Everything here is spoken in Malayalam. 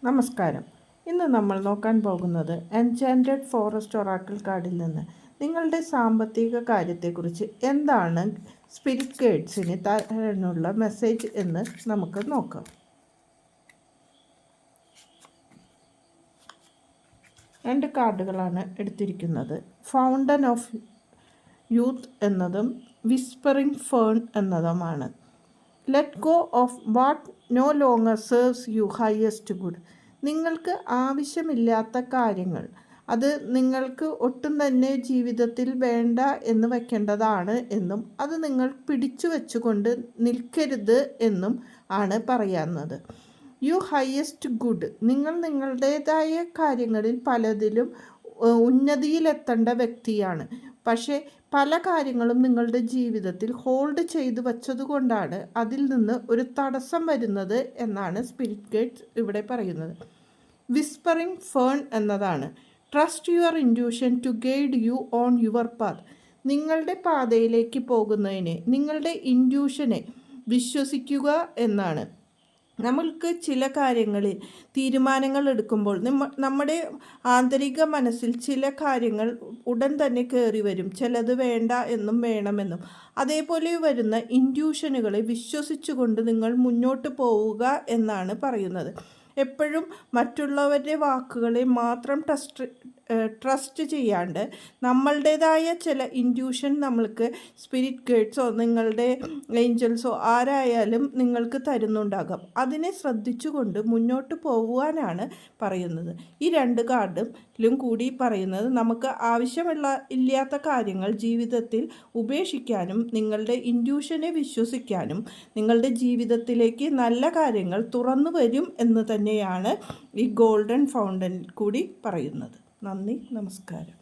നമസ്കാരം. ഇന്ന് നമ്മൾ നോക്കാൻ പോകുന്നത് എൻചാൻറ്റഡ് ഫോറസ്റ്റ് ഒറാക്കിൾ കാർഡിൽ നിന്ന് നിങ്ങളുടെ സാമ്പത്തിക കാര്യത്തെക്കുറിച്ച് എന്താണ് സ്പിരിറ്റ് ഗൈഡ്സിന് തരാനുള്ള മെസ്സേജ് എന്ന് നമുക്ക് നോക്കാം. രണ്ട് കാർഡുകളാണ് എടുത്തിരിക്കുന്നത്. ഫൗണ്ടൻ ഓഫ് യൂത്ത് എന്നതും വിസ്പറിംഗ് ഫേൺ എന്നതുമാണ്. Let go of what no longer serves you highest good. നിങ്ങൾക്ക് ആവശ്യമില്ലാത്ത കാര്യങ്ങൾ, അത് നിങ്ങൾക്ക് ഒട്ടും തന്നെ ജീവിതത്തിൽ വേണ്ട എന്ന് വയ്ക്കേണ്ടതാണ് എന്നും അത് നിങ്ങൾ പിടിച്ചു വെച്ചുകൊണ്ട് നിൽക്കരുത് എന്നും ആണ് പറയുന്നത്. യു ഹയസ്റ്റ് ഗുഡ്, നിങ്ങൾ നിങ്ങളുടേതായ കാര്യങ്ങളിൽ പലതിലും ഉന്നതിയിലെത്തേണ്ട വ്യക്തിയാണ്. പക്ഷേ പല കാര്യങ്ങളും നിങ്ങളുടെ ജീവിതത്തിൽ ഹോൾഡ് ചെയ്ത് വച്ചതുകൊണ്ടാണ് അതിൽ നിന്ന് ഒരു തടസ്സം വരുന്നത് എന്നാണ് സ്പിരിറ്റ് ഗൈഡ്സ് ഇവിടെ പറയുന്നത്. വിസ്പറിംഗ് ഫേൺ എന്നതാണ് trust your intuition to guide you on your path. നിങ്ങളുടെ പാതയിലേക്ക് പോകുന്നതിനെ, നിങ്ങളുടെ ഇൻറ്റ്യൂഷനെ വിശ്വസിക്കുക എന്നാണ്. നമ്മൾക്ക് ചില കാര്യങ്ങളിൽ തീരുമാനങ്ങൾ എടുക്കുമ്പോൾ നമ്മുടെ ആന്തരിക മനസ്സിൽ ചില കാര്യങ്ങൾ ഉടൻ തന്നെ കയറി വരും. ചിലത് വേണ്ട എന്നും വേണമെന്നും. അതേപോലെ വരുന്ന ഇൻറ്റ്യൂഷനുകളെ വിശ്വസിച്ചുകൊണ്ട് നിങ്ങൾ മുന്നോട്ട് പോവുക എന്നാണ് പറയുന്നത്. എപ്പോഴും മറ്റുള്ളവരുടെ വാക്കുകളെ മാത്രം ട്രസ്റ്റ് ചെയ്യാണ്ട് നമ്മളുടേതായ ചില ഇൻറ്റ്യൂഷൻ നമ്മൾക്ക് സ്പിരിറ്റ് ഗൈഡ്സോ നിങ്ങളുടെ ഏഞ്ചൽസോ ആരായാലും നിങ്ങൾക്ക് തരുന്നുണ്ടാകാം. അതിനെ ശ്രദ്ധിച്ചുകൊണ്ട് മുന്നോട്ട് പോകുവാനാണ് പറയുന്നത്. ഈ രണ്ട് കാർഡിലും കൂടി പറയുന്നത് നമുക്ക് ഇല്ലാത്ത കാര്യങ്ങൾ ജീവിതത്തിൽ ഉപേക്ഷിക്കാനും നിങ്ങളുടെ ഇൻറ്റ്യൂഷനെ വിശ്വസിക്കാനും നിങ്ങളുടെ ജീവിതത്തിലേക്ക് നല്ല കാര്യങ്ങൾ തുറന്നു വരും എന്ന് തന്നെയാണ് ഈ ഗോൾഡൻ ഫൗണ്ടനിൽ കൂടി പറയുന്നത്. നന്ദി, നമസ്കാരം.